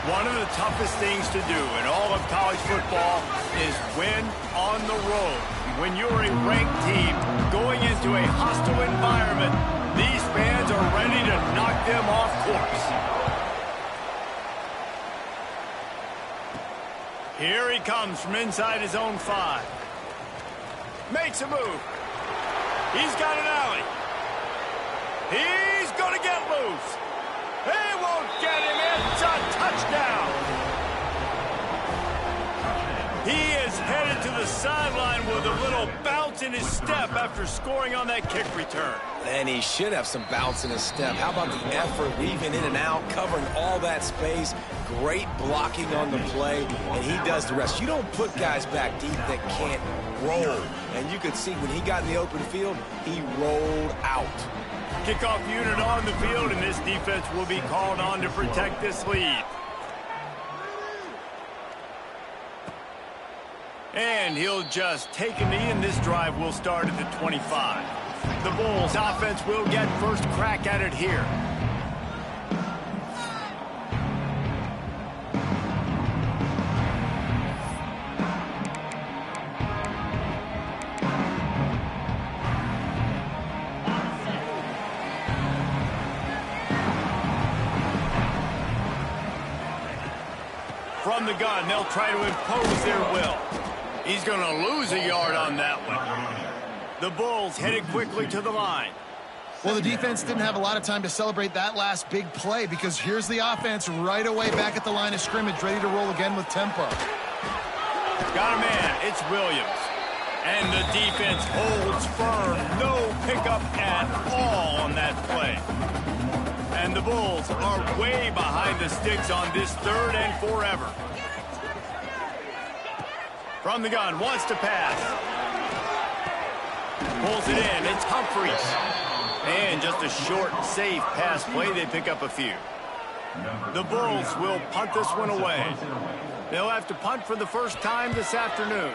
One of the toughest things to do in all of college football is win on the road. When you're a ranked team going into a hostile environment, these fans are ready to knock them off course. Here he comes from inside his own 5. Makes a move. He's got an alley. He's going to get loose. They won't get him. It's a touchdown. He is headed to the sideline with a little bounce in his step after scoring on that kick return. And he should have some bounce in his step. How about the effort, weaving in and out, covering all that space. Great blocking on the play, and he does the rest. You don't put guys back deep that can't roll. And you could see when he got in the open field, he rolled out. Kickoff unit on the field, and this defense will be called on to protect this lead. And he'll just take a knee, and this drive will start at the 25. The Bulls offense will get first crack at it here. From the gun, they'll try to impose their will. He's going to lose a yard on that one. The Bulls headed quickly to the line. Well, the defense didn't have a lot of time to celebrate that last big play because here's the offense right away back at the line of scrimmage, ready to roll again with tempo. Got a man. It's Williams. And the defense holds firm. No pickup at all on that play. And the Bulls are way behind the sticks on this 3rd and forever. From the gun, wants to pass. Pulls it in, it's Humphries. And just a short, safe pass play, they pick up a few. The Bulls will punt this one away. They'll have to punt for the first time this afternoon.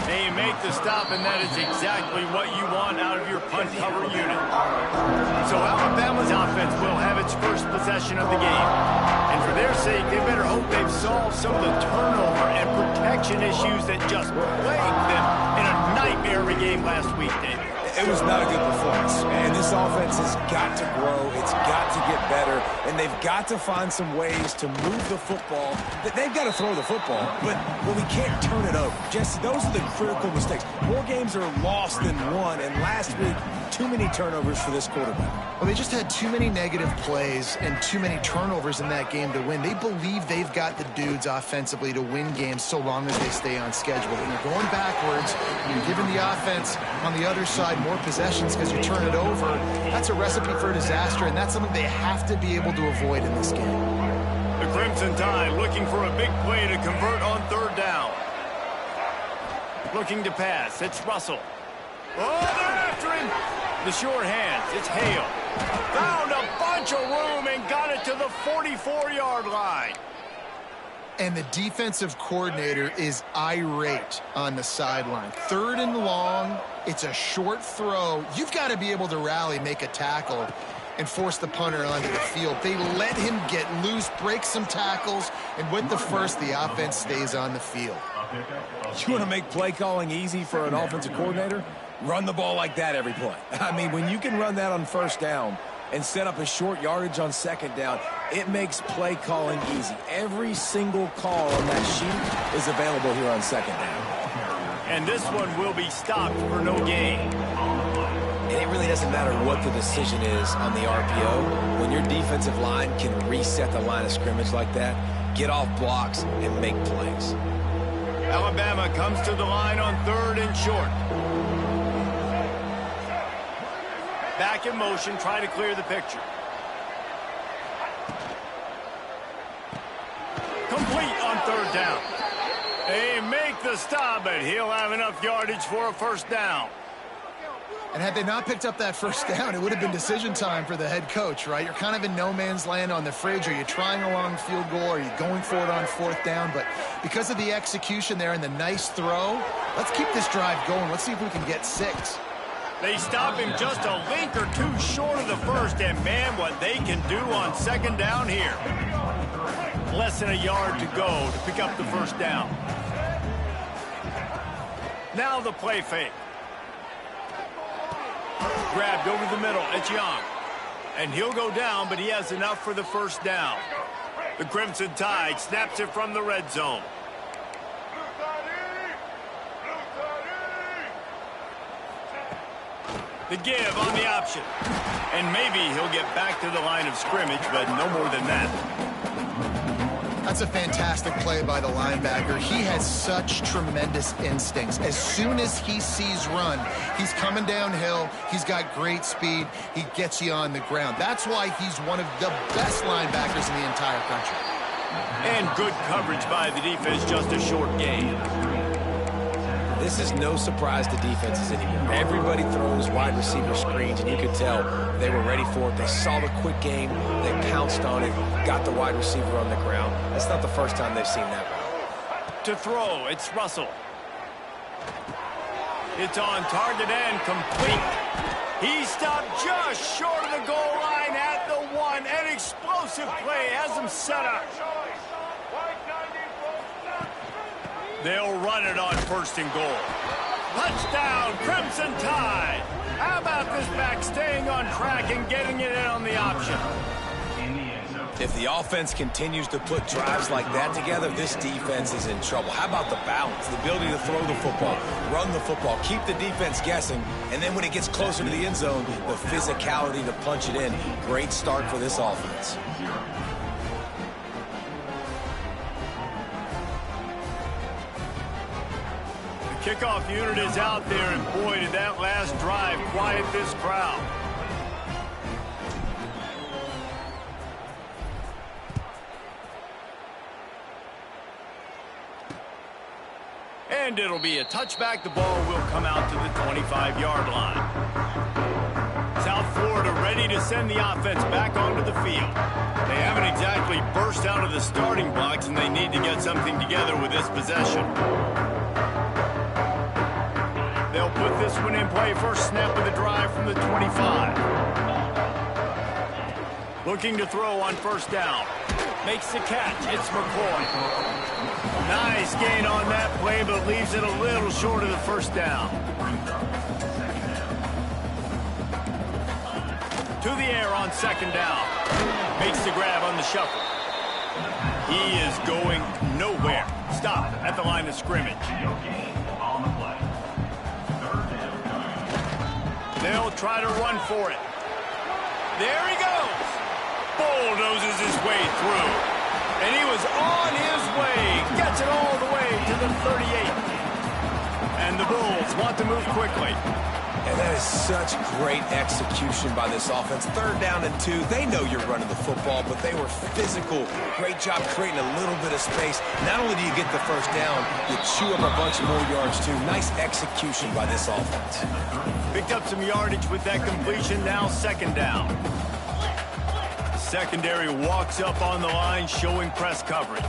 They make the stop, and that is exactly what you want out of your punt cover unit. So Alabama's offense will have its first possession of the game. And for their sake, they better hope they've solved some of the turnover and protection issues that just plagued them in a nightmare of a game last week, David. It was not a good performance, and this offense has got to grow. It's got to get better, and they've got to find some ways to move the football. They've got to throw the football, but we can't turn it over. Jesse, those are the critical mistakes. More games are lost than won, and last week, too many turnovers for this quarterback. Well, they just had too many negative plays and too many turnovers in that game to win. They believe they've got the dudes offensively to win games so long as they stay on schedule. When you're going backwards, you're giving the offense on the other side more possessions because you turn it over. That's a recipe for disaster, and that's something they have to be able to avoid in this game. The Crimson Tide looking for a big play to convert on 3rd down. Looking to pass. It's Russell. Oh, they're after him. The short hands. It's Hale. Found a bunch of room and got it to the 44-yard line. And the defensive coordinator is irate on the sideline. 3rd and long. It's a short throw. You've got to be able to rally, make a tackle, and force the punter onto the field. They let him get loose, break some tackles, and with the first, the offense stays on the field. You want to make play calling easy for an offensive coordinator? Run the ball like that every play. I mean, when you can run that on 1st down and set up a short yardage on 2nd down, it makes play calling easy. Every single call on that sheet is available here on 2nd down. And this one will be stopped for no gain. And it really doesn't matter what the decision is on the RPO. When your defensive line can reset the line of scrimmage like that, get off blocks and make plays. Alabama comes to the line on 3rd and short. Back in motion, try to clear the picture. Complete on 3rd down. They make the stop, but he'll have enough yardage for a 1st down. And had they not picked up that 1st down, it would have been decision time for the head coach, right? You're kind of in no man's land on the fridge. Are you trying a long field goal? Are you going for it on 4th down? But because of the execution there and the nice throw, let's keep this drive going. Let's see if we can get 6. They stop him just a link or two short of the first, and man, what they can do on second down here. Less than a yard to go to pick up the first down. Now the play fake. Grabbed over the middle. It's Young. And he'll go down, but he has enough for the first down. The Crimson Tide snaps it from the red zone. The give on the option. And maybe he'll get back to the line of scrimmage, but no more than that. That's a fantastic play by the linebacker. He has such tremendous instincts. As soon as he sees run, he's coming downhill. He's got great speed. He gets you on the ground. That's why he's one of the best linebackers in the entire country. And good coverage by the defense, just a short gain. This is no surprise to defenses anymore. Everybody throws wide receiver screens, and you could tell they were ready for it. They saw the quick game. They pounced on it, got the wide receiver on the ground. That's not the first time they've seen that one. To throw, it's Russell. It's on target and complete. He stopped just short of the goal line at the one. An explosive play has him set up. They'll run it on first and goal. Touchdown, Crimson Tide. How about this back staying on track and getting it in on the option? If the offense continues to put drives like that together, this defense is in trouble. How about the balance, the ability to throw the football, run the football, keep the defense guessing, and then when it gets closer to the end zone, the physicality to punch it in. Great start for this offense. Kickoff unit is out there, and boy, did that last drive quiet this crowd. And it'll be a touchback. The ball will come out to the 25-yard line. South Florida ready to send the offense back onto the field. They haven't exactly burst out of the starting blocks, and they need to get something together with this possession. They'll put this one in play. First snap of the drive from the 25. Looking to throw on first down. Makes the catch. It's McCoy. Nice gain on that play, but leaves it a little short of the first down. To the air on second down. Makes the grab on the shuffle. He is going nowhere. Stop at the line of scrimmage. They'll try to run for it. There he goes. Bulldozes his way through. And he was on his way. Gets it all the way to the 38. And the Bulls want to move quickly. And that is such great execution by this offense. Third down and 2. They know you're running the football, but they were physical. Great job creating a little bit of space. Not only do you get the first down, you chew up a bunch more yards too. Nice execution by this offense. Picked up some yardage with that completion. Now second down. Secondary walks up on the line, showing press coverage.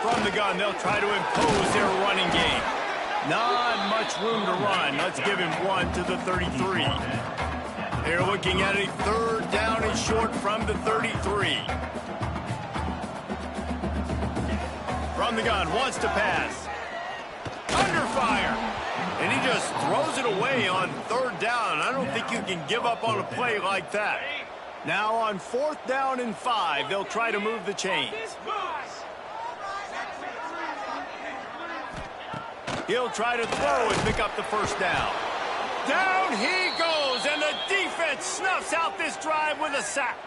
From the gun, they'll try to impose their running game. Not much room to run. Let's give him one to the 33. They're looking at a third down and short from the 33. From the gun, wants to pass. Under fire. And he just throws it away on third down. I don't think you can give up on a play like that. Now on fourth down and 5, they'll try to move the chains. He'll try to throw and pick up the first down. Down he goes, and the defense snuffs out this drive with a sack.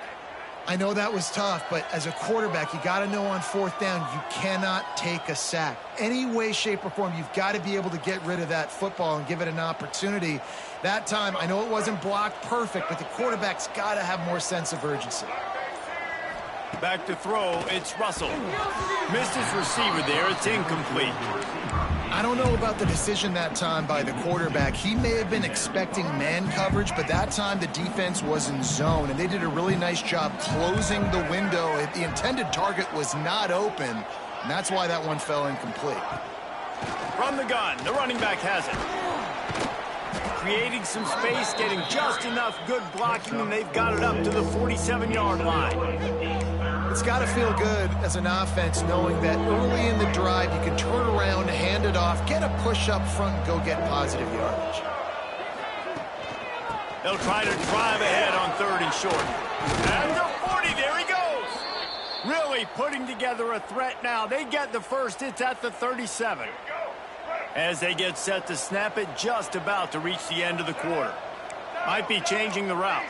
I know that was tough, but as a quarterback, you got to know on fourth down, you cannot take a sack. Any way, shape, or form, you've got to be able to get rid of that football and give it an opportunity. That time, I know it wasn't blocked perfect, but the quarterback's got to have more sense of urgency. Back to throw, it's Russell. Missed his receiver there, it's incomplete. I don't know about the decision that time by the quarterback. He may have been expecting man coverage, but that time the defense was in zone, and they did a really nice job closing the window. The intended target was not open, And that's why that one fell incomplete. From the gun, the running back has it. Creating some space, getting just enough good blocking, and they've got it up to the 47-yard line. It's got to feel good as an offense knowing that early in the drive you can turn around, hand it off, get a push up front, and go get positive yardage. They'll try to drive ahead on 3rd and short. And the 40, there he goes. Really putting together a threat now. They get the first, it's at the 37. As they get set to snap it, just about to reach the end of the quarter. Might be changing the route.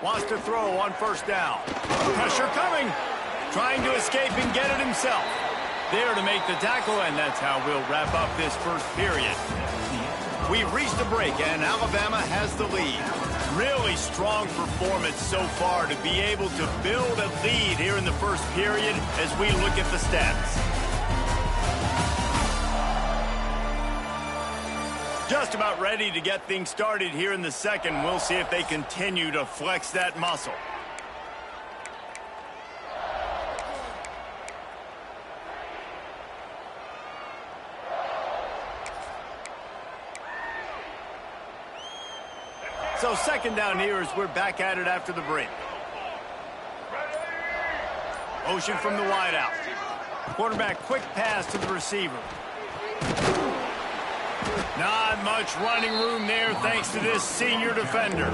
Wants to throw on 1st down. Pressure coming. Trying to escape and get it himself. There to make the tackle, and that's how we'll wrap up this first period. We've reached a break, and Alabama has the lead. Really strong performance so far to be able to build a lead here in the first period as we look at the stats. Just about ready to get things started here in the second. We'll see if they continue to flex that muscle. So 2nd down here as we're back at it after the break. Motion from the wide out. Quarterback quick pass to the receiver. Not much running room there thanks to this senior defender.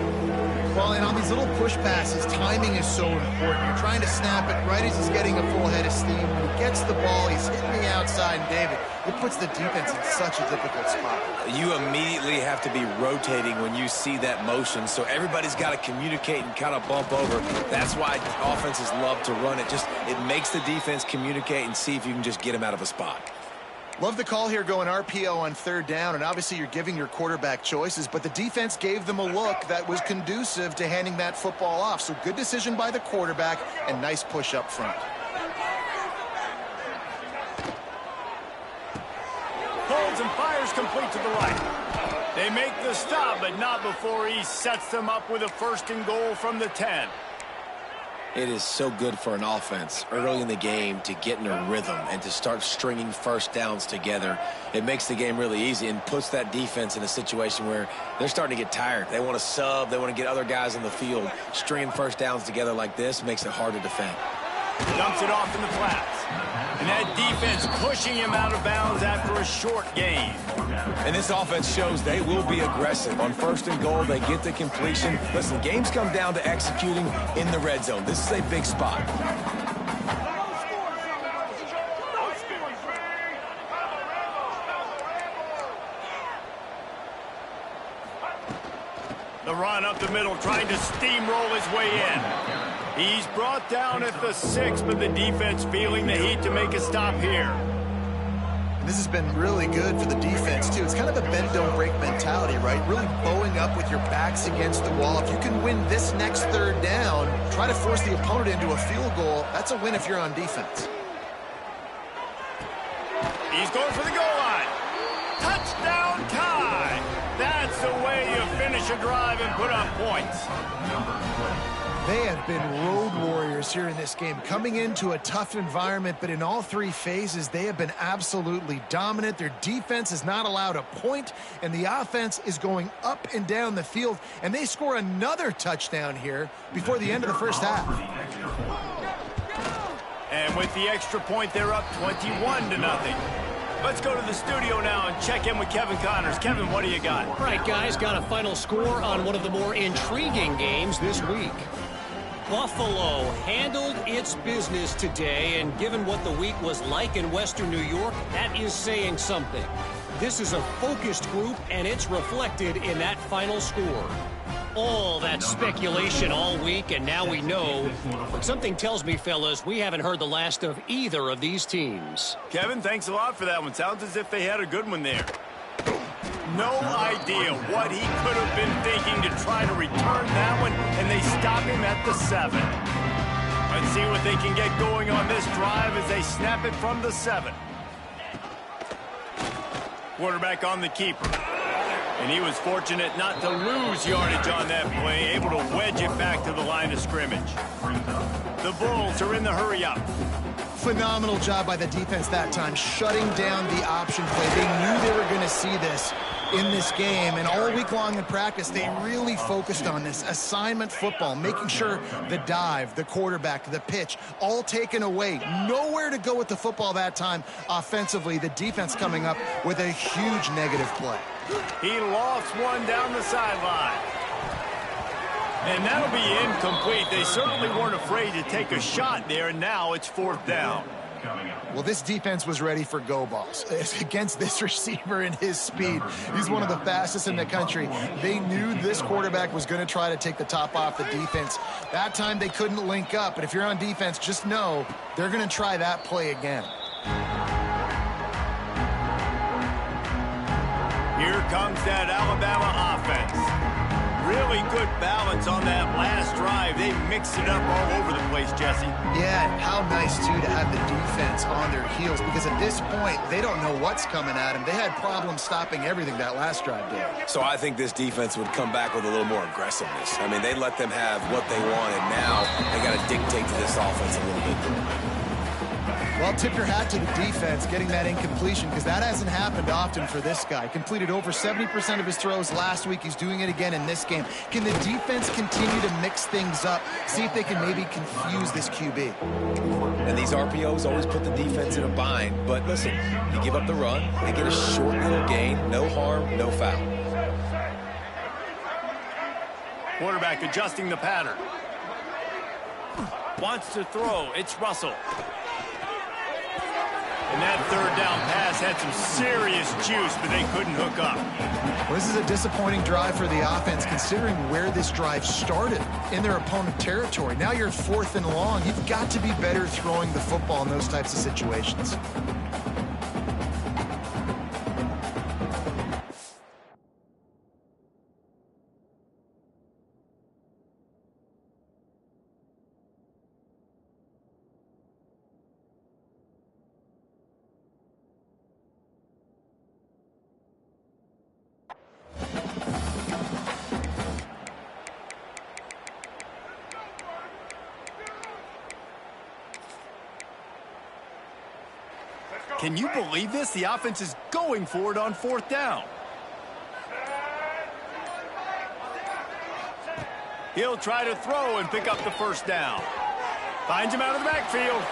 Well, and on these little push passes, timing is so important. You're trying to snap it right as he's getting a full head of steam. When he gets the ball, he's hitting the outside, and David, it puts the defense in such a difficult spot. You immediately have to be rotating when you see that motion, so everybody's got to communicate and kind of bump over. That's why offenses love to run it. It makes the defense communicate and see if you can just get them out of a spot. Love the call here going RPO on 3rd down, and obviously you're giving your quarterback choices, but the defense gave them a look that was conducive to handing that football off. So good decision by the quarterback and nice push up front. Holds and fires complete to the right. They make the stop, but not before he sets them up with a 1st and goal from the 10. It is so good for an offense early in the game to get in a rhythm and to start stringing 1st downs together. It makes the game really easy and puts that defense in a situation where they're starting to get tired. They want to sub. They want to get other guys on the field. Stringing 1st downs together like this makes it hard to defend. Dumps it off in the flats. And that defense pushing him out of bounds after a short gain. And this offense shows they will be aggressive. On 1st and goal, they get the completion. Listen, games come down to executing in the red zone. This is a big spot. The run up the middle, trying to steamroll his way in. He's brought down at the 6, but the defense feeling the heat to make a stop here. And this has been really good for the defense, too. It's kind of a bend-don't-break mentality, right? Really bowing up with your backs against the wall. If you can win this next 3rd down, try to force the opponent into a field goal. That's a win if you're on defense. He's going for the goal line. Touchdown tie. That's the way you finish a drive and put up points. They have been road warriors here in this game, coming into a tough environment, but in all 3 phases, they have been absolutely dominant. Their defense is not allowed a point, and the offense is going up and down the field, and they score another touchdown here before the end of the 1st half. And with the extra point, they're up 21-0. Let's go to the studio now and check in with Kevin Connors. Kevin, what do you got? All right, guys, got a final score on one of the more intriguing games this week. Buffalo handled its business today, and given what the week was like in Western New York, that is saying something. This is a focused group, and it's reflected in that final score. All that speculation all week, and now we know. But something tells me, fellas, we haven't heard the last of either of these teams. Kevin, thanks a lot for that one. Sounds as if they had a good one there. No idea what he could have been thinking to try to return that one, and they stop him at the 7. Let's see what they can get going on this drive as they snap it from the 7. Quarterback on the keeper. And he was fortunate not to lose yardage on that play, able to wedge it back to the line of scrimmage. The Bulls are in the hurry-up. Phenomenal job by the defense that time, shutting down the option play. They knew they were going to see this in this game, and all week long in practice, they really focused on this assignment football, making sure the dive, the quarterback, the pitch, all taken away. Nowhere to go with the football that time offensively. The defense coming up with a huge negative play. He lost one down the sideline. And that'll be incomplete. They certainly weren't afraid to take a shot there, and now it's 4th down. Well, this defense was ready for go balls. Against this receiver and his speed, he's one of the fastest in the country. They knew this quarterback was going to try to take the top off the defense. That time they couldn't link up, but if you're on defense, just know they're going to try that play again. Here comes that Alabama offense. Really good balance on that last drive. They mixed it up all over the place, Jesse. Yeah, how nice, too, to have the defense on their heels, because at this point, they don't know what's coming at them. They had problems stopping everything that last drive did. So I think this defense would come back with a little more aggressiveness. I mean, they let them have what they wanted. Now they got to dictate to this offense a little bit. Well, tip your hat to the defense getting that incompletion, because that hasn't happened often for this guy. Completed over 70% of his throws last week. He's doing it again in this game. Can the defense continue to mix things up, see if they can maybe confuse this QB? And these RPOs always put the defense in a bind. But listen, you give up the run, they get a short little gain, no harm, no foul. Quarterback adjusting the pattern. Wants to throw. It's Russell. And that 3rd down pass had some serious juice, but they couldn't hook up. Well, this is a disappointing drive for the offense, considering where this drive started in their opponent territory. Now you're 4th and long. You've got to be better throwing the football in those types of situations. Can you believe this? The offense is going for it on 4th down. He'll try to throw and pick up the 1st down. Finds him out of the backfield.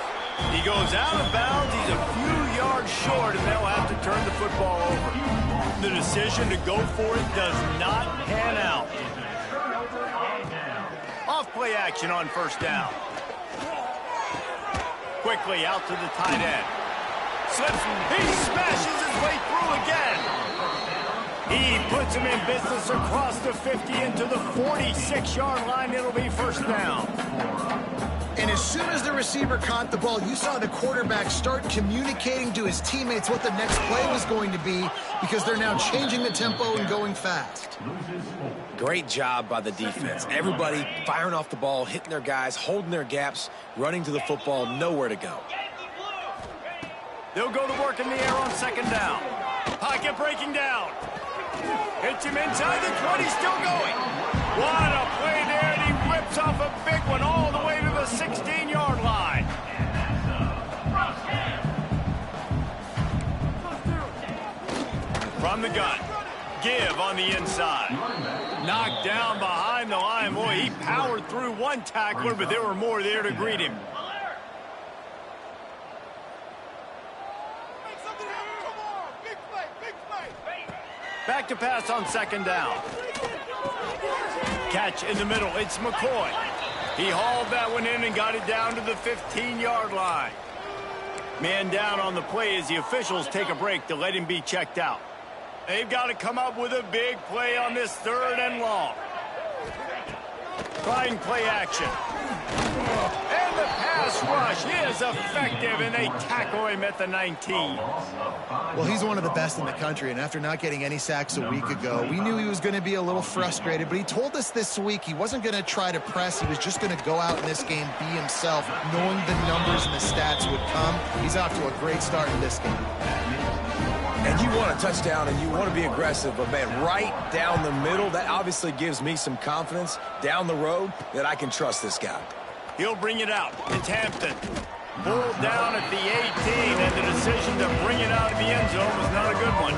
He goes out of bounds. He's a few yards short, and they'll have to turn the football over. The decision to go for it does not pan out. Off play action on 1st down. Quickly out to the tight end. Slips, he smashes his way through again. He puts him in business across the 50 into the 46-yard line. It'll be 1st down. And as soon as the receiver caught the ball, you saw the quarterback start communicating to his teammates what the next play was going to be, because they're now changing the tempo and going fast. Great job by the defense. Everybody firing off the ball, hitting their guys, holding their gaps, running to the football, nowhere to go. They'll go to work in the air on 2nd down. Pocket breaking down. Hits him inside the 20, still going. What a play there, and he rips off a big one all the way to the 16-yard line. From the gun, give on the inside. Knocked down behind the line. Boy, he powered through one tackler, but there were more there to greet him. Back to pass on 2nd down. Catch in the middle. It's McCoy. He hauled that one in and got it down to the 15-yard line. Man down on the play as the officials take a break to let him be checked out. They've got to come up with a big play on this 3rd and long. Trying play action. And the pass rush is effective, and they tackle him at the 19. Well, he's one of the best in the country, and after not getting any sacks a week ago, we knew he was going to be a little frustrated, but he told us this week he wasn't going to try to press. He was just going to go out in this game, be himself, knowing the numbers and the stats would come. He's off to a great start in this game. And you want a touchdown and you want to be aggressive, but man, right down the middle, that obviously gives me some confidence down the road that I can trust this guy. He'll bring it out. It's Hampton. Pulled down at the 18, and the decision to bring it out of the end zone was not a good one.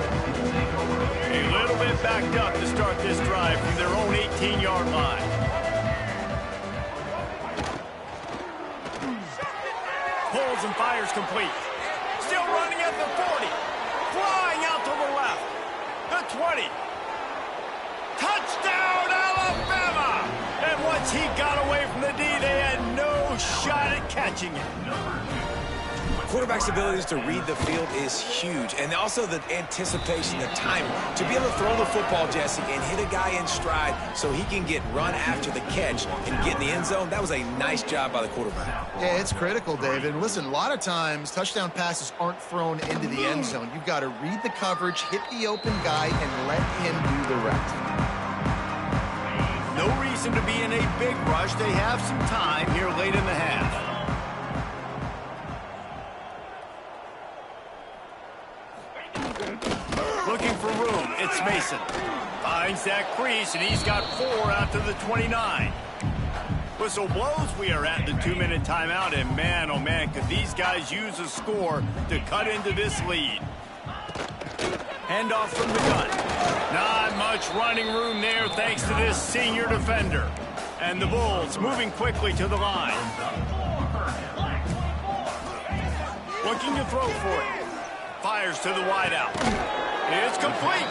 A little bit backed up to start this drive from their own 18-yard line. Pulls and fires complete. Still running at the 40. Flying out to the left. The 20. Touchdown, Alabama! And once he got away from the D, they had no shot at catching it. Quarterback's abilities to read the field is huge, and also the anticipation, the timing. To be able to throw the football, Jesse, and hit a guy in stride so he can get run after the catch and get in the end zone, that was a nice job by the quarterback. Yeah, it's critical, David. Listen, a lot of times touchdown passes aren't thrown into the end zone. You've got to read the coverage, hit the open guy, and let him do the rest. No reason to be in a big rush. They have some time here late in the half. Looking for room. It's Mason. Finds that crease, and he's got 4 out to the 29. Whistle blows. We are at the 2-minute timeout, and man, oh man, could these guys use a score to cut into this lead. Handoff from the gun. Not much running room there thanks to this senior defender. And the Bulls moving quickly to the line. Looking to throw for it. Fires to the wideout. It's complete.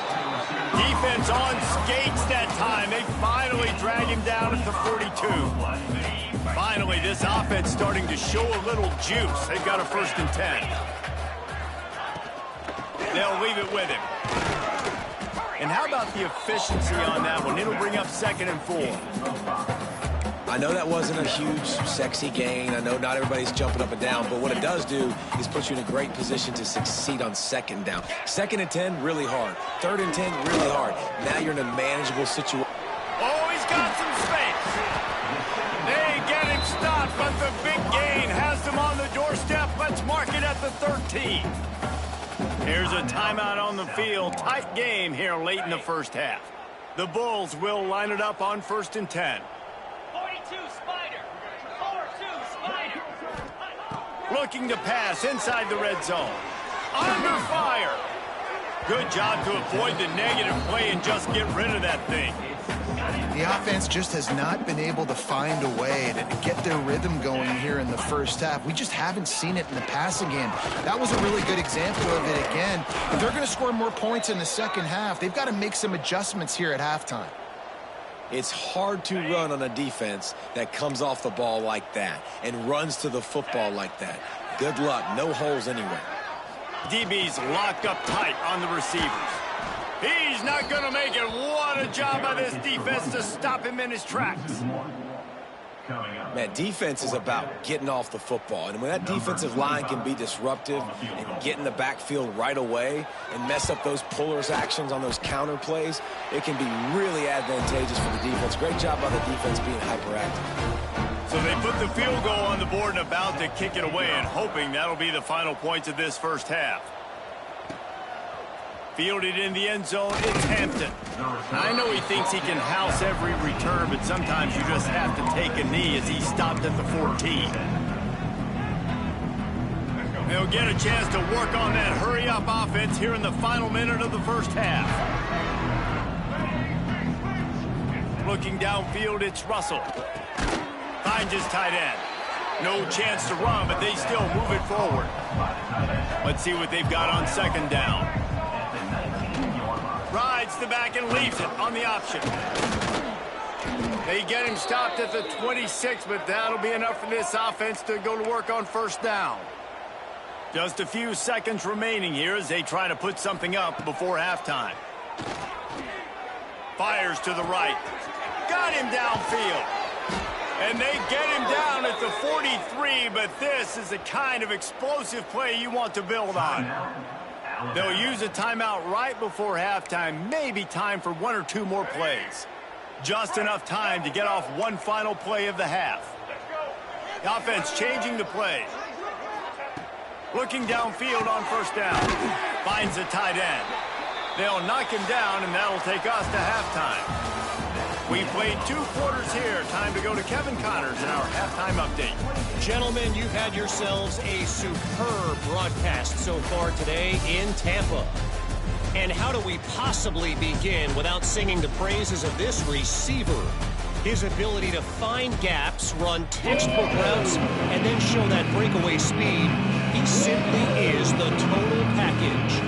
Defense on skates that time. They finally drag him down at the 42. Finally, this offense starting to show a little juice. They've got a 1st and 10. They'll leave it with him. And how about the efficiency on that one? It'll bring up 2nd and 4. I know that wasn't a huge, sexy gain. I know not everybody's jumping up and down, but what it does do is put you in a great position to succeed on 2nd down. 2nd and 10, really hard. 3rd and 10, really hard. Now you're in a manageable situation. Oh, he's got some space. They get him stopped, but the big gain has them on the doorstep. Let's mark it at the 13. Here's a timeout on the field. Tight game here late in the first half. The Bulls will line it up on 1st and 10. 42 Spider. 4-2 Spider. Looking to pass inside the red zone. Under fire. Good job to avoid the negative play and just get rid of that thing. The offense just has not been able to find a way to get their rhythm going here in the first half. We just haven't seen it in the passing game. That was a really good example of it again. If they're going to score more points in the second half, they've got to make some adjustments here at halftime. It's hard to run on a defense that comes off the ball like that and runs to the football like that. Good luck. No holes anywhere. DB's locked up tight on the receivers. He's not going to make it. What a job by this defense to stop him in his tracks. Man, defense is about getting off the football. And when that defensive line can be disruptive and get in the backfield right away and mess up those pullers actions on those counter plays, it can be really advantageous for the defense. Great job by the defense being hyperactive. So they put the field goal on the board and about to kick it away and hoping that'll be the final points of this first half. Fielded in the end zone, it's Hampton. I know he thinks he can house every return, but sometimes you just have to take a knee as he stopped at the 14. They'll get a chance to work on that hurry-up offense here in the final minute of the first half. Looking downfield, it's Russell. Finds his tight end. No chance to run, but they still move it forward. Let's see what they've got on 2nd down. Rides the back and leaves it on the option. They get him stopped at the 26, but that'll be enough for this offense to go to work on 1st down. Just a few seconds remaining here as they try to put something up before halftime. Fires to the right. Got him downfield. And they get him down at the 43, but this is the kind of explosive play you want to build on. They'll use a timeout right before halftime, maybe time for 1 or 2 more plays. Just enough time to get off one final play of the half. The offense changing the play. Looking downfield on 1st down. Finds a tight end. They'll knock him down, and that'll take us to halftime. We played 2 quarters here. Time to go to Kevin Connors in our halftime update. Gentlemen, you've had yourselves a superb broadcast so far today in Tampa. And how do we possibly begin without singing the praises of this receiver? His ability to find gaps, run textbook routes, and then show that breakaway speed. He simply is the total package.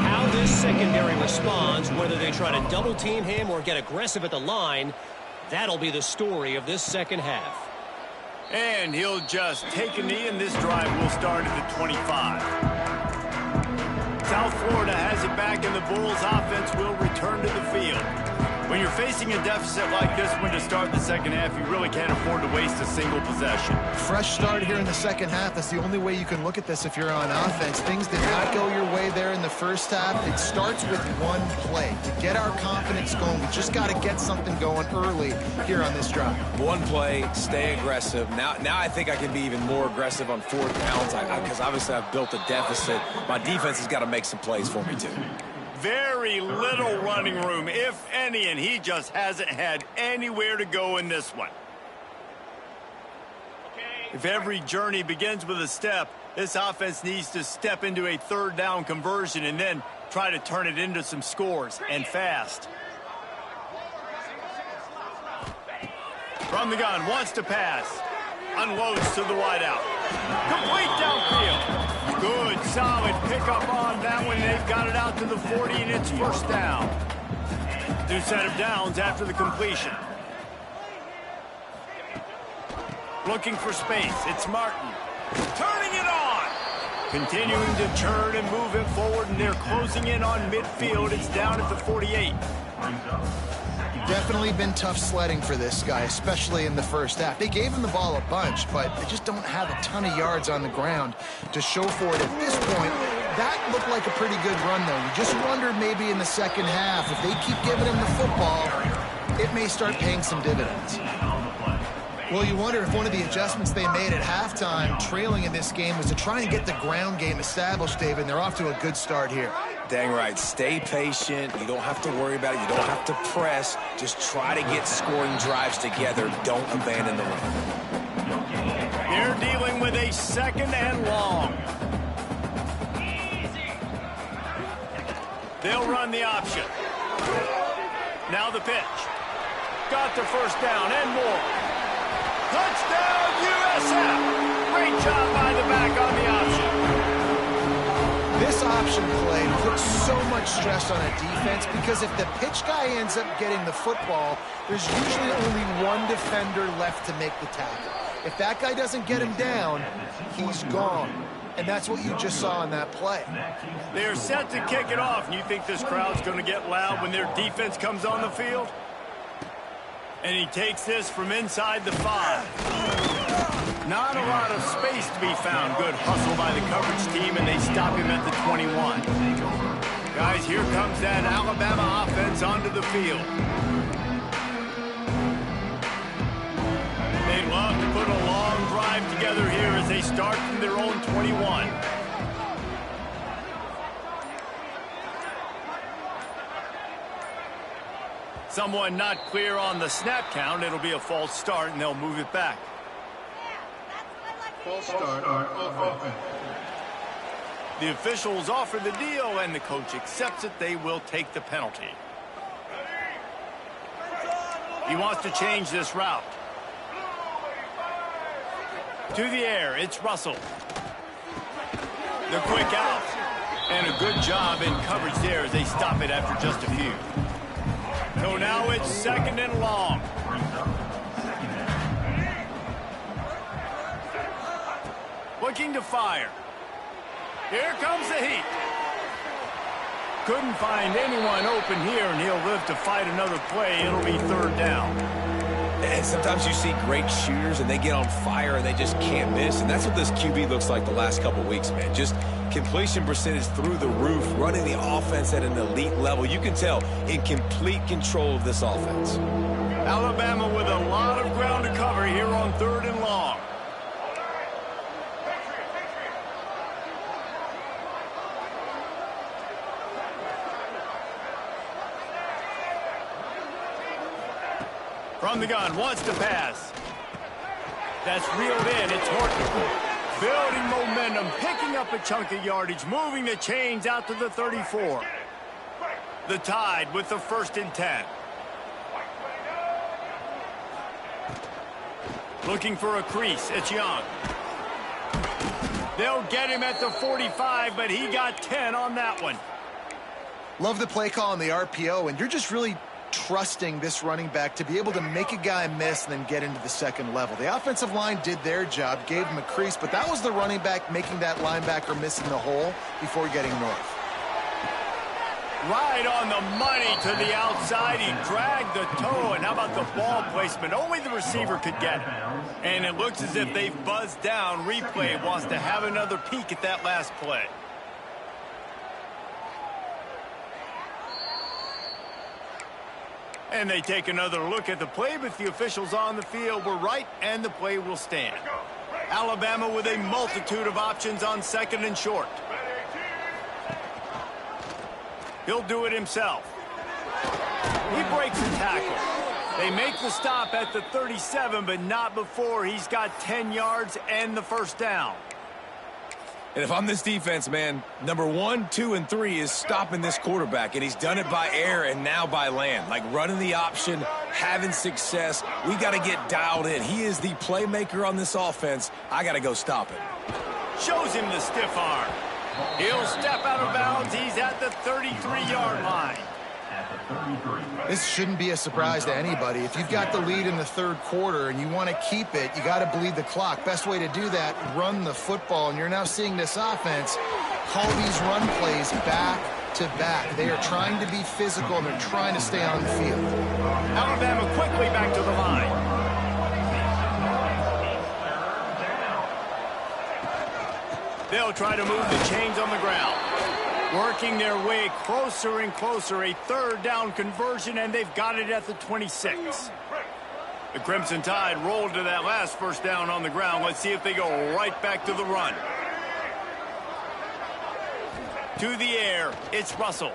How this secondary responds, whether they try to double-team him or get aggressive at the line, that'll be the story of this second half. And he'll just take a knee, and this drive will start at the 25. South Florida has it back, and the Bulls offense will return to the field. When you're facing a deficit like this one to start the second half, you really can't afford to waste a single possession. Fresh start here in the second half. That's the only way you can look at this if you're on offense. Things did not go your way there in the first half. It starts with one play. To get our confidence going, we just got to get something going early here on this drive. One play, stay aggressive. Now I think I can be even more aggressive on 4th downs because obviously I've built a deficit. My defense has got to make some plays for me too. Very little running room, if any, and he just hasn't had anywhere to go in this one. If every journey begins with a step, this offense needs to step into a 3rd down conversion and then try to turn it into some scores, and fast. From the gun, wants to pass. Unloads to the wideout. Complete downfield. Good, solid pickup on that one. They've got it out to the 40, and it's 1st down. 2 set of downs after the completion. Looking for space. It's Martin. Turning it on. Continuing to turn and move it forward, and they're closing in on midfield. It's down at the 48. Definitely been tough sledding for this guy, especially in the first half. They gave him the ball a bunch, but they just don't have a ton of yards on the ground to show for it. At this point, that looked like a pretty good run, though. You just wonder maybe in the second half, if they keep giving him the football, it may start paying some dividends. Well, you wonder if one of the adjustments they made at halftime, trailing in this game, was to try and get the ground game established, David, and they're off to a good start here. Dang right. Stay patient. You don't have to worry about it. You don't have to press. Just try to get scoring drives together. Don't abandon the run. They're dealing with a 2nd and long. They'll run the option. Now the pitch. Got the 1st down and more. Touchdown, USF! Great job by the back on the option. This option play puts so much stress on a defense because if the pitch guy ends up getting the football, there's usually only one defender left to make the tackle. If that guy doesn't get him down, he's gone. And that's what you just saw in that play. They're set to kick it off, and you think this crowd's going to get loud when their defense comes on the field? And he takes this from inside the 5. Not a lot of space to be found. Good hustle by the coverage team, and they stop him at the 21. Guys, here comes that Alabama offense onto the field. They'd love to put a long drive together here as they start from their own 21. Someone not clear on the snap count. It'll be a false start, and they'll move it back. False start on offense. The officials offer the deal, and the coach accepts it. They will take the penalty. He wants to change this route. To the air, it's Russell. The quick out. And a good job in coverage there as they stop it after just a few. So now it's 2nd and long. Looking to fire. Here comes the heat. Couldn't find anyone open here, and he'll live to fight another play. It'll be 3rd down. And sometimes you see great shooters, and they get on fire, and they just can't miss. And that's what this QB looks like the last couple weeks, man. Just completion percentage through the roof, running the offense at an elite level. You can tell in complete control of this offense. Alabama with a lot of ground to cover here on 3rd and long. From the gun, wants to pass. That's reeled in. It's Horton. Building momentum, picking up a chunk of yardage, moving the chains out to the 34. The Tide with the 1st and 10. Looking for a crease. It's Young. They'll get him at the 45, but he got 10 on that one. Love the play call on the RPO, and you're just really trusting this running back to be able to make a guy miss and then get into the second level. The offensive line did their job, gave him a crease, but that was the running back making that linebacker miss in the hole before getting north. Right on the money to the outside. He dragged the toe, and how about the ball placement? Only the receiver could get it. And it looks as if they've buzzed down. Replay wants to have another peek at that last play. And they take another look at the play, but the officials on the field were right, and the play will stand. Alabama with a multitude of options on 2nd and short. He'll do it himself. He breaks the tackle. They make the stop at the 37, but not before he's got 10 yards and the 1st down. And if I'm this defense, man, number 1, 2, and 3 is stopping this quarterback, and he's done it by air and now by land. Like running the option, having success. We got to get dialed in. He is the playmaker on this offense. I got to go stop him. Shows him the stiff arm. He'll step out of bounds. He's at the 33-yard line. This shouldn't be a surprise to anybody. If you've got the lead in the 3rd quarter and you want to keep it, you got to bleed the clock. Best way to do that, run the football. And you're now seeing this offense call these run plays back to back. They are trying to be physical, and they're trying to stay on the field. Alabama quickly back to the line. They'll try to move the chains on the ground. Working their way closer and closer. A 3rd down conversion, and they've got it at the 26. The Crimson Tide rolled to that last 1st down on the ground. Let's see if they go right back to the run. To the air, it's Russell.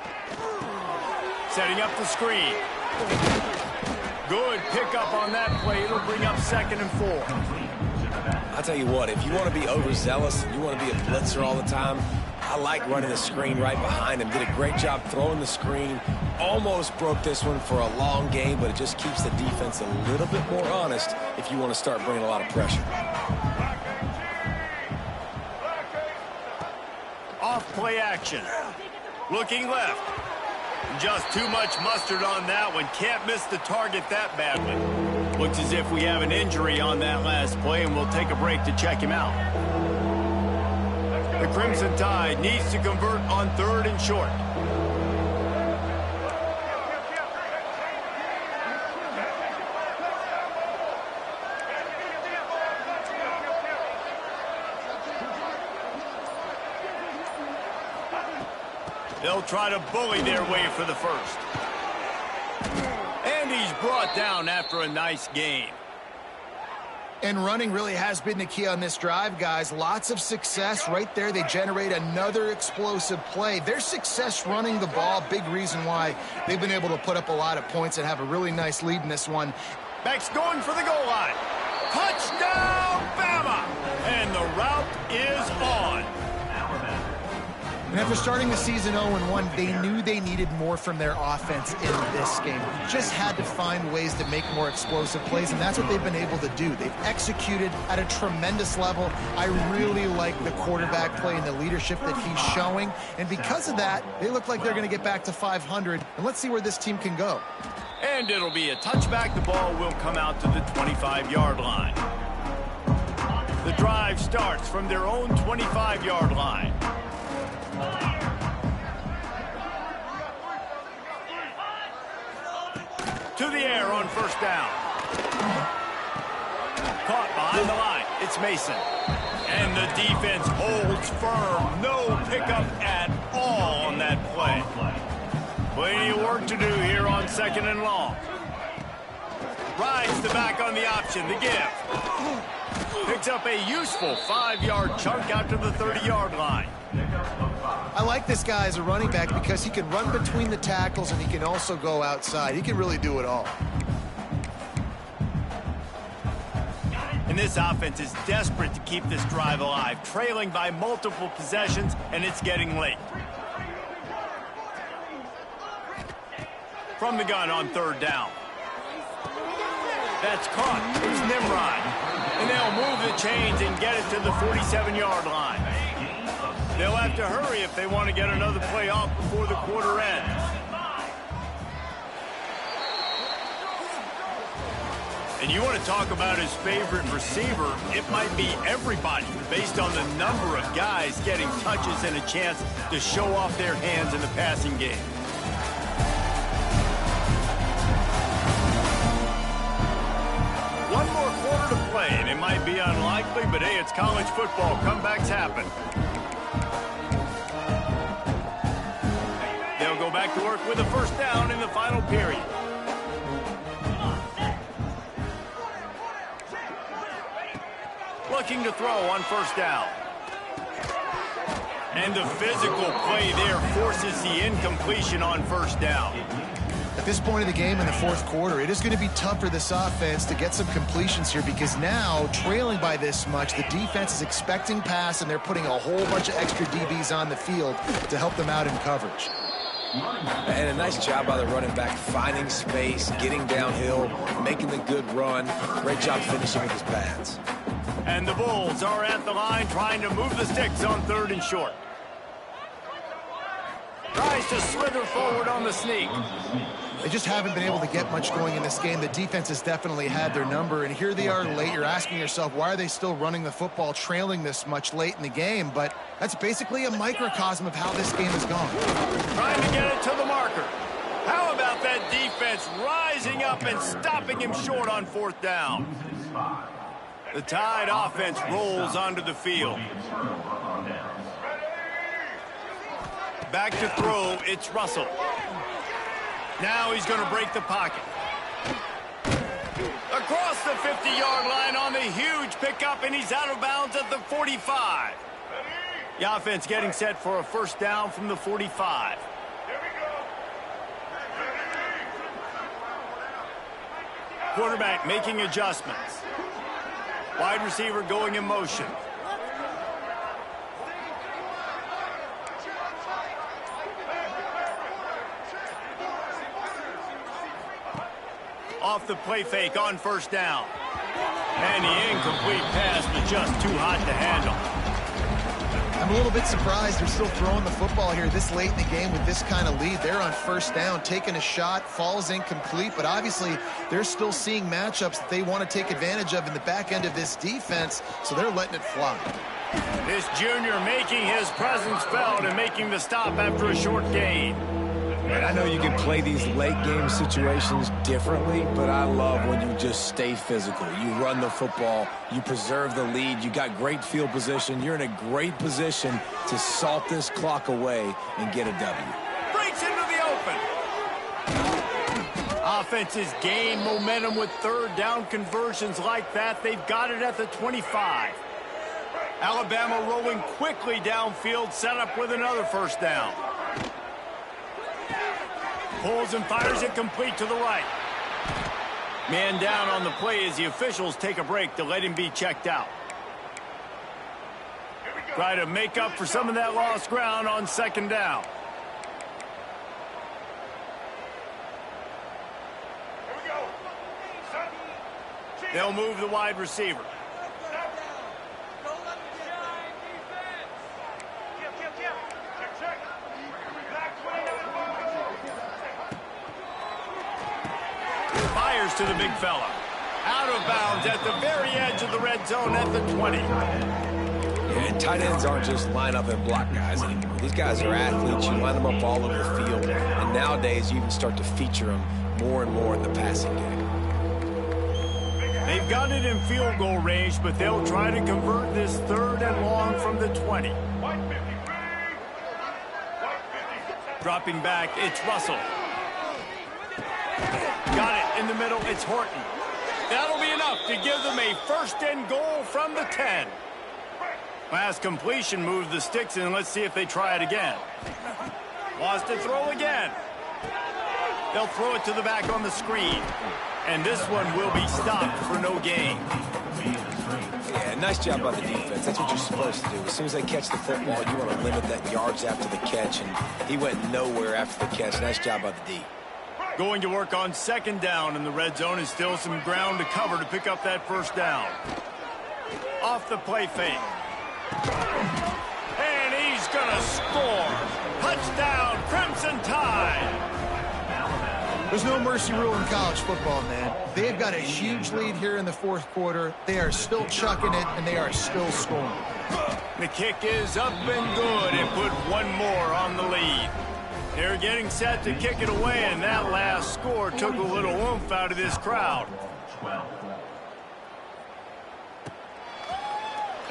Setting up the screen. Good pickup on that play. It'll bring up 2nd and 4. I'll tell you what, if you want to be overzealous, you want to be a blitzer all the time, I like running the screen right behind him. Did a great job throwing the screen. Almost broke this one for a long game, but it just keeps the defense a little bit more honest if you want to start bringing a lot of pressure. Off play action. Looking left. Just too much mustard on that one. Can't miss the target that badly. Looks as if we have an injury on that last play, and we'll take a break to check him out. The Crimson Tide needs to convert on 3rd and short. They'll try to bully their way for the 1st. And he's brought down after a nice game. And running really has been the key on this drive, guys. Lots of success right there. They generate another explosive play. Their success running the ball, big reason why they've been able to put up a lot of points and have a really nice lead in this one. Back's going for the goal line. Touchdown, Bama! And the route is on. And after starting the season 0-1, they knew they needed more from their offense in this game. Just had to find ways to make more explosive plays, and that's what they've been able to do. They've executed at a tremendous level. I really like the quarterback play and the leadership that he's showing. And because of that, they look like they're going to get back to 500. And let's see where this team can go. And it'll be a touchback. The ball will come out to the 25-yard line. The drive starts from their own 25-yard line. To the air on 1st down. Caught behind the line. It's Mason. And the defense holds firm. No pickup at all on that play. Plenty of work to do here on 2nd and long. Rides the back on the option. The give. Picks up a useful 5-yard chunk out to the 30-yard line. I like this guy as a running back because he can run between the tackles and he can also go outside. He can really do it all. And this offense is desperate to keep this drive alive, trailing by multiple possessions, and it's getting late. From the gun on third down. That's caught. Here's Nimrod. And they'll move the chains and get it to the 47-yard line. They'll have to hurry if they want to get another play off before the quarter ends. And you want to talk about his favorite receiver, it might be everybody based on the number of guys getting touches and a chance to show off their hands in the passing game. One more quarter to play, and it might be unlikely, but hey, it's college football. Comebacks happen. They'll go back to work with a first down in the final period. Looking to throw on first down. And the physical play there forces the incompletion on first down. At this point of the game in the fourth quarter, it is going to be tough for this offense to get some completions here because now, trailing by this much, the defense is expecting pass, and they're putting a whole bunch of extra DBs on the field to help them out in coverage. And a nice job by the running back, finding space, getting downhill, making the good run. Great job finishing with his pads. And the Bulls are at the line trying to move the sticks on third and short. Tries to slither forward on the sneak. They just haven't been able to get much going in this game. The defense has definitely had their number, and here they are late. You're asking yourself, why are they still running the football, trailing this much late in the game? But that's basically a microcosm of how this game has gone. Trying to get it to the marker. How about that defense rising up and stopping him short on fourth down? The Tide offense rolls onto the field. Back to throw, it's Russell. Now he's going to break the pocket. Across the 50-yard line on the huge pickup, and he's out of bounds at the 45. The offense getting set for a first down from the 45. Quarterback making adjustments. Wide receiver going in motion. Off the play fake on first down. And the incomplete pass was just too hot to handle. I'm a little bit surprised they're still throwing the football here this late in the game with this kind of lead. They're on first down, taking a shot, falls incomplete, but obviously they're still seeing matchups that they want to take advantage of in the back end of this defense, so they're letting it fly. This junior making his presence felt and making the stop after a short gain. And I know you can play these late game situations differently, but I love when you just stay physical. You run the football, you preserve the lead, you got great field position. You're in a great position to salt this clock away and get a W. Breaks into the open. Offenses gain momentum with third down conversions like that. They've got it at the 25. Alabama rolling quickly downfield, set up with another first down. Pulls and fires it complete to the right. Man down on the play as the officials take a break to let him be checked out. Try to make up for some of that lost ground on second down. They'll move the wide receiver. Fires to the big fella. Out of bounds at the very edge of the red zone at the 20. And tight ends aren't just line up and block guys anymore. These guys are athletes. You line them up all over the field. And nowadays, you even start to feature them more and more in the passing game. They've got it in field goal range, but they'll try to convert this third and long from the 20. Dropping back, it's Russell. Got it in the middle, it's Horton. That'll be enough to give them a first and goal from the 10. Last completion moves the sticks in. Let's see if they try it again. Wants to throw again. They'll throw it to the back on the screen. And this one will be stopped for no gain. nice job by the defense. That's what you're supposed to do. As soon as they catch the football, you want to limit that yards after the catch, and he went nowhere after the catch. Nice job by the D. Going to work on second down, and the red zone is still some ground to cover to pick up that first down. Off the play fake. And he's going to score. Touchdown, Crimson Tide. There's no mercy rule in college football, man. They've got a huge lead here in the fourth quarter. They are still chucking it, and they are still scoring. The kick is up and good, and put one more on the lead. They're getting set to kick it away, and that last score took a little oomph out of this crowd.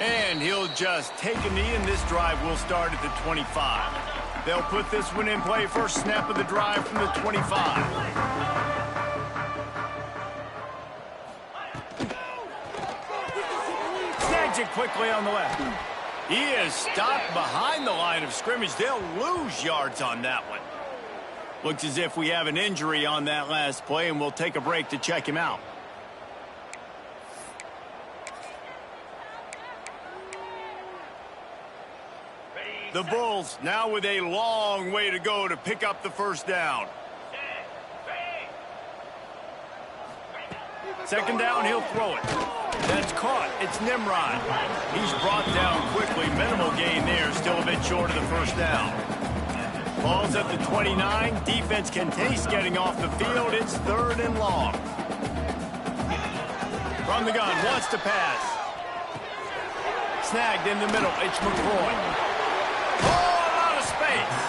And he'll just take a knee, and this drive will start at the 25. They'll put this one in play first snap of the drive from the 25. Snags it quickly on the left. He is stopped behind the line of scrimmage. They'll lose yards on that one. Looks as if we have an injury on that last play, and we'll take a break to check him out. The Bulls now with a long way to go to pick up the first down. Second down, he'll throw it. That's caught. It's Nimrod. He's brought down quickly. Minimal gain there. Still a bit short of the first down. Ball's at the 29. Defense can taste getting off the field. It's third and long. From the gun, wants to pass. Snagged in the middle. It's McCoy. Oh, a lot of space.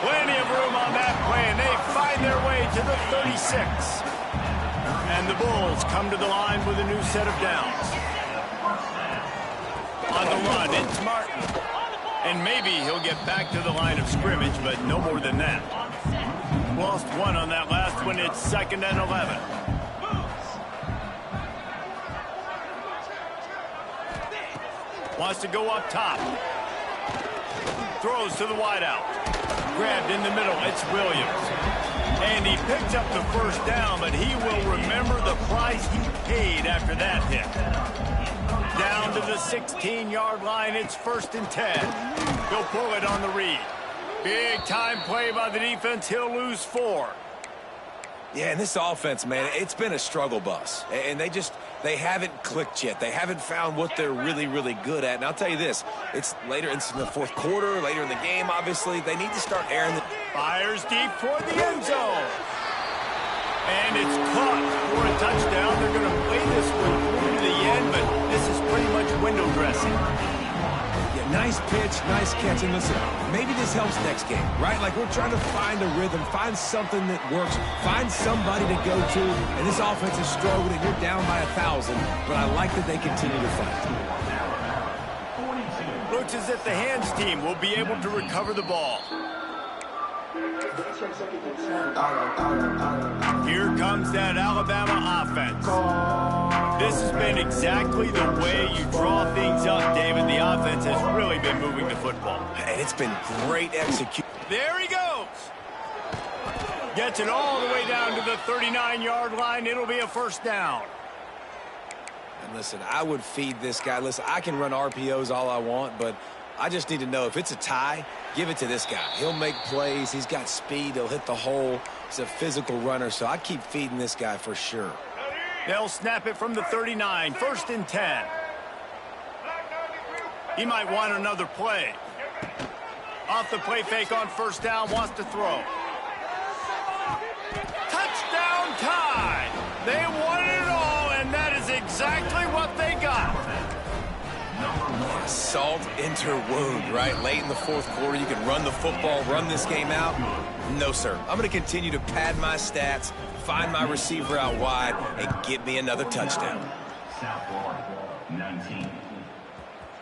Plenty of room on that play, and they find their way to the 36. And the Bulls come to the line with a new set of downs. On the run, it's Martin. And maybe he'll get back to the line of scrimmage, but no more than that. Lost one on that last one. It's 2nd and 11. Wants to go up top. Throws to the wideout. Grabbed in the middle. It's Williams. And he picks up the first down, but he will remember the price he paid after that hit. Down to the 16-yard line. It's 1st and 10. He'll pull it on the read. Big time play by the defense. He'll lose 4. Yeah, and this offense, man, it's been a struggle bus. And they haven't clicked yet. They haven't found what they're really, really good at. And I'll tell you this, it's later in the fourth quarter, later in the game, obviously. They need to start airing the... Fires deep toward the end zone. And it's caught for a touchdown. They're going to play this one through to the end, but this is pretty much window dressing. Yeah, nice pitch, nice catch. And listen, maybe this helps next game, right? Like we're trying to find a rhythm, find something that works, find somebody to go to. And this offense is struggling, and you're down by 1,000. But I like that they continue to fight. Looks as if the hands team will be able to recover the ball. Here comes that Alabama offense. This has been exactly the way you draw things up, David. The offense has really been moving the football. And it's been great execution. There he goes. Gets it all the way down to the 39-yard line. It'll be a first down. And listen, I would feed this guy. Listen, I can run RPOs all I want, but I just need to know if it's a tie, give it to this guy. He'll make plays. He's got speed. He'll hit the hole. He's a physical runner, so I keep feeding this guy for sure. They'll snap it from the 39, 1st and 10. He might want another play. Off the play fake on first down, wants to throw. Touchdown Tide! They won it all, and that is exactly what they got. Salt into wound, right? Late in the fourth quarter, you can run the football, run this game out. No, sir. I'm going to continue to pad my stats, find my receiver out wide, and get me another touchdown.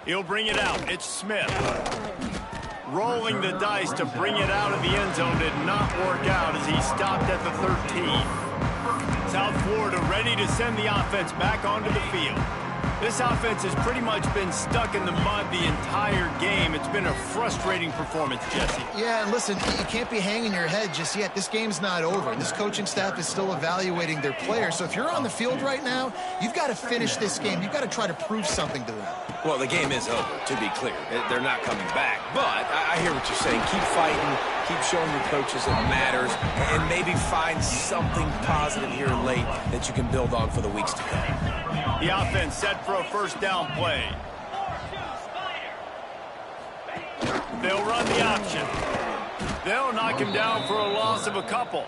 He'll bring it out. It's Smith. Rolling the dice to bring it out of the end zone did not work out as he stopped at the 13. South Florida ready to send the offense back onto the field. This offense has pretty much been stuck in the mud the entire game. It's been a frustrating performance, Jesse. Yeah, and listen, you can't be hanging your head just yet. This game's not over. This coaching staff is still evaluating their players. So if you're on the field right now, you've got to finish this game. You've got to try to prove something to them. Well, the game is over, to be clear. They're not coming back. But I hear what you're saying. Keep fighting. Keep showing your coaches it matters. And maybe find something positive here late that you can build on for the weeks to come. The offense set for a first down play. 4-2 Spider. They'll run the option. They'll knock him down for a loss of a couple.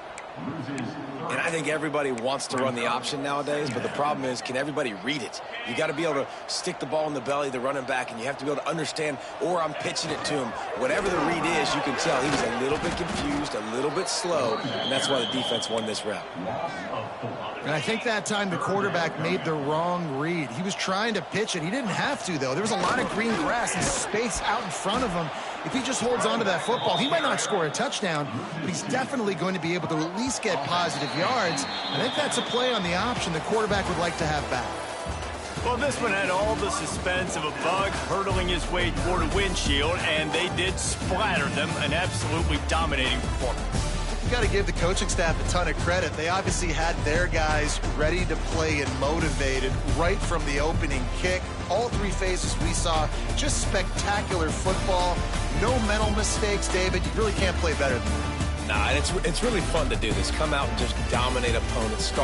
And I think everybody wants to run the option nowadays, but the problem is, can everybody read it? You got to be able to stick the ball in the belly of the running back, and you have to be able to understand, or I'm pitching it to him. Whatever the read is, you can tell he was a little bit confused, a little bit slow, and that's why the defense won this round. And I think that time the quarterback made the wrong read. He was trying to pitch it. He didn't have to, though. There was a lot of green grass and space out in front of him. If he just holds on to that football, he might not score a touchdown, but he's definitely going to be able to at least get positive yards. I think that's a play on the option the quarterback would like to have back. Well, this one had all the suspense of a bug hurtling his way toward a windshield, and they did splatter them. An absolutely dominating performance. You've got to give the coaching staff a ton of credit. They obviously had their guys ready to play and motivated right from the opening kick. All three phases we saw, just spectacular football. No mental mistakes, David. You really can't play better than that. Nah, it's really fun to do this. Come out and just dominate opponents. Start